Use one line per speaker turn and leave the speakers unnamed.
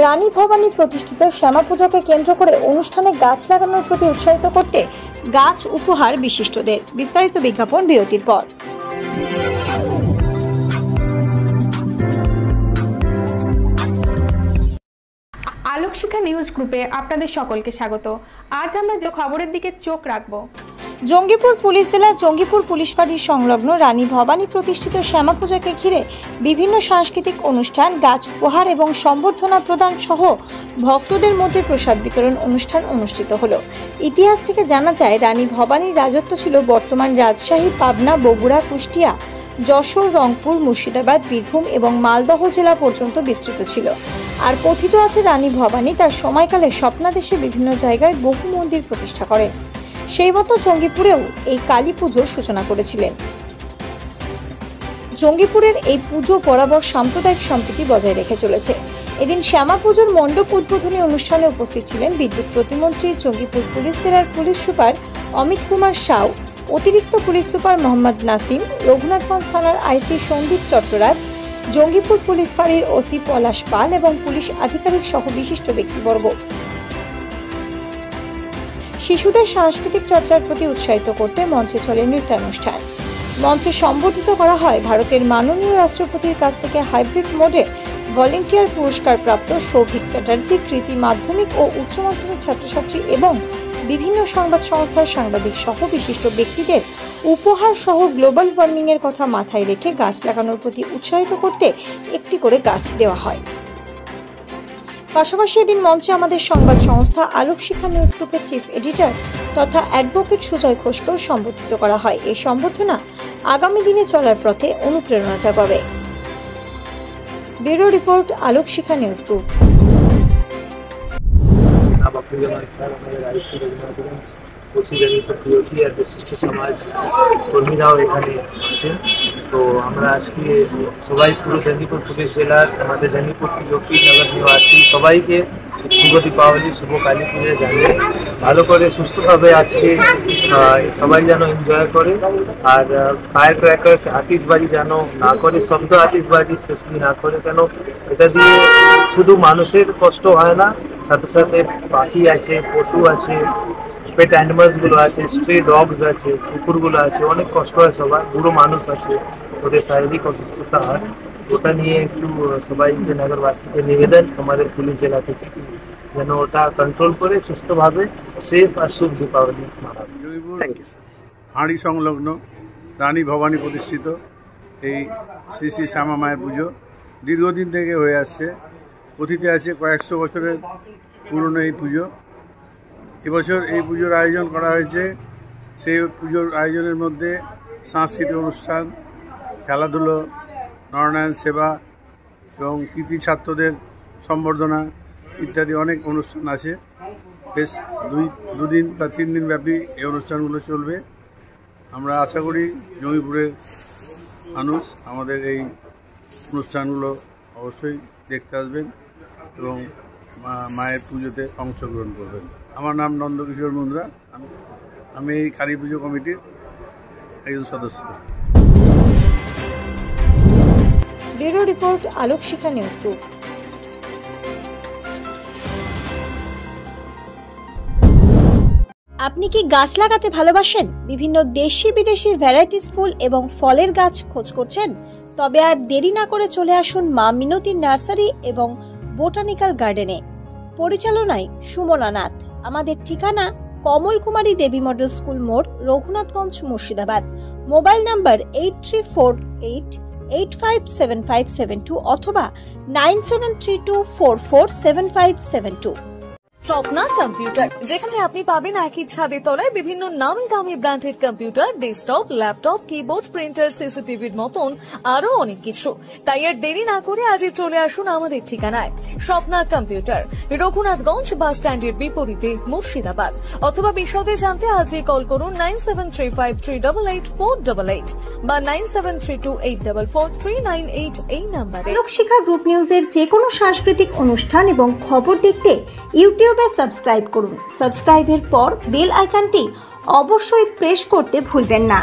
রানী ভবানী প্রতিষ্ঠিত শ্যামা পূজাকে কেন্দ্র করে অনুষ্ঠানে গাছ লাগানোর প্রতি উৎসাহিত করতে গাছ উপহার বিশিষ্টদের। বিস্তারিত বিজ্ঞাপন বিরতির পর।
আলোক শিক্ষা নিউজ গ্রুপে আপনাদের সকলকে স্বাগত। আজ আমরা যে খবরের দিকে চোখ রাখব।
জঙ্গিপুর পুলিশ জেলার জঙ্গিপুর পুলিশ ফাঁড়ির সংলগ্ন রানী ভবানী প্রতিষ্ঠিত শ্যামা পূজাকে ঘিরে বিভিন্ন সাংস্কৃতিক অনুষ্ঠান, গাছ উপহার এবং সম্বর্ধনা প্রদান সহ ভক্তদের মধ্যে প্রসাদ বিতরণ অনুষ্ঠান অনুষ্ঠিত হলো। ইতিহাস থেকে জানা যায়, রানী ভবানীর রাজত্ব ছিল বর্তমান রাজশাহী, পাবনা, বগুড়া, কুষ্টিয়া, যশোর, রংপুর, মুর্শিদাবাদ, বীরভূম এবং মালদহ জেলা পর্যন্ত বিস্তৃত ছিল। আর কথিত আছে, রানী ভবানী তার সময়কালে স্বপ্নাদেশে বিভিন্ন জায়গায় বহু মন্দির প্রতিষ্ঠা করেন। সেই মতো জঙ্গিপুরেও এই কালী পুজোর সূচনা করেছিলেন। জঙ্গিপুরের এই পুজো বরাবর সাম্প্রদায়িক সম্প্রীতি বজায় রেখে চলেছে। এদিন শ্যামা পুজোর মণ্ডপ উদ্বোধনী অনুষ্ঠানে উপস্থিত ছিলেন বিদ্যুৎ প্রতিমন্ত্রী, জঙ্গিপুর পুলিশ জেলার পুলিশ সুপার অমিত কুমার সাউ, অতিরিক্ত পুলিশ সুপার মোহাম্মদ নাসিম, রঘুনাথগঞ্জ থানার আইসি সন্দীপ চট্টরাজ, জঙ্গিপুর পুলিশ ফাঁড়ির ওসি পলাশ পাল এবং পুলিশ আধিকারিক সহ বিশিষ্ট ব্যক্তিবর্গ। শিশুদের সাংস্কৃতিক চর্চার প্রতি উৎসাহিত করতে মঞ্চে চলে নৃত্যানুষ্ঠান। মঞ্চে সম্বোধিত করা হয় ভারতের মাননীয় রাষ্ট্রপতির কাছ থেকে হাইব্রিড মোডে ভলেন্টিয়ার পুরস্কার প্রাপ্ত সৌভিক চ্যাটার্জি, কৃতি মাধ্যমিক ও উচ্চ মাধ্যমিক ছাত্রছাত্রী এবং বিভিন্ন সংবাদ সংস্থার সাংবাদিক সহ বিশিষ্ট ব্যক্তিদের উপহার সহ গ্লোবাল ওয়ার্মিং এর কথা মাথায় রেখে গাছ লাগানোর প্রতি উৎসাহিত করতে একটি করে গাছ দেওয়া হয়। পাশাপাশি এদিন মঞ্চে আমাদের সংবাদ সংস্থা আলোক শিক্ষা নিউজ গ্রুপের চিফ এডিটর তথা অ্যাডভোকেট সুজয় ঘোষকেও সম্বোধিত করা হয়। এই সম্বর্ধনা আগামী দিনে চলার পথে অনুপ্রেরণা জাগাবে। ব্যুরো রিপোর্ট, আলোক শিক্ষা নিউজ গ্রুপ।
বিশিষ্ট সমাজ কর্মীরাও এখানে আছেন। তো আমরা আজকে সবাই পুরো জঙ্গিপুর পুলিশ জেলার আমাদের জঙ্গিপুর নগর নিবাসী সবাইকে শুভ দীপাবলি, শুভ কালী পুজো জানিয়ে ভালো করে সুস্থভাবে আজকে সবাই যেন এনজয় করে। আর ফায়ার ক্র্যাকার্স, আতিশবাজি যেন না করে, শব্দ আতিশবাজি স্পেশালি না করে। কেন এটা দিয়ে শুধু মানুষের কষ্ট হয় না, সাথে সাথে পাখি আছে, পশু আছে, পেট অ্যানিমালস গুলো আছে, স্ট্রে ডগস আছে, কুকুরগুলো আছে, অনেক কষ্ট হয় সবার, বুড়ো মানুষ আছে, ওদের শারীরিক অসুস্থতা হয়। ওটা নিয়ে একটু সবাইকে নগরবাসীকে নিবেদন আমাদের পুলিশ জেলা থেকে যেন ওটা কন্ট্রোল করে সুস্থভাবে সেফ আর শুভ দীপাবলি মানাবে।
হাঁড়ি সংলগ্ন রানী ভবানী প্রতিষ্ঠিত এই শ্রী শ্রী শ্যামা মায়ের পুজো দীর্ঘদিন থেকে হয়ে আসছে। কথিতে আছে কয়েকশো বছরের পুরনো এই পুজো। এবছর এই পুজোর আয়োজন করা হয়েছে। সেই পুজোর আয়োজনের মধ্যে সাংস্কৃতিক অনুষ্ঠান, খেলাধুলো, নরনারায়ণ সেবা এবং কৃতি ছাত্রদের সম্বর্ধনা ইত্যাদি অনেক অনুষ্ঠান আছে। বেশ দুদিন বা 3 দিন ব্যাপী এই অনুষ্ঠানগুলো চলবে। আমরা আশা করি জঙ্গিপুরের মানুষ আমাদের এই অনুষ্ঠানগুলো অবশ্যই দেখতে আসবেন এবং মায়ের পুজোতে অংশগ্রহণ করবেন। আমার নাম নন্দকিশোর মুন্দ্রা, আমি এই কালী পুজো কমিটির একজন সদস্য।
ব্যুরো রিপোর্ট, আলোক শিক্ষা নিউজ গ্রুপ। আপনি কি গাছ লাগাতে ভালোবাসেন? বিভিন্ন দেশি বিদেশি ভ্যারাইটিস ফুল এবং ফলের গাছ খোঁজ করছেন? তবে আর দেরি না করে চলে আসুন মা মিনতি নার্সারি এবং বোটানিক্যাল গার্ডেনে। পরিচালনায় সুমনা নাথ। আমাদের ঠিকানা কমল কুমারী দেবী মডেল স্কুল মোড়, রঘুনাথগঞ্জ, মুর্শিদাবাদ। মোবাইল নাম্বার 8348857572 অথবা 9732447572।
স্বপ্না কম্পিউটার, যেখানে আপনি পাবেন একই ছাদের তলায় বিভিন্ন নামি দামি branded computer, desktop, laptop, keyboard, printer, সিসিটিভির মতন আরো অনেক কিছু। তাই আর দেরি না করে আজই চলে আসুন আমাদের ঠিকানায় স্বপ্না কম্পিউটার, রঘুনাথগঞ্জ বাস স্ট্যান্ডের বিপরীতে, মুর্শিদাবাদ। অথবা বিশদে জানতে আজই কল করুন 9735388488 বা 9732844398 এই নাম্বারে।
আলোক শিক্ষা গ্রুপ নিউজের যে কোনো সাংস্কৃতিক অনুষ্ঠান এবং খবর দেখতে ইউটিউবে সাবস্ক্রাইব করুন। সাবস্ক্রাইবের পর বেল আইকনটি অবশ্যই প্রেস করতে ভুলবেন না।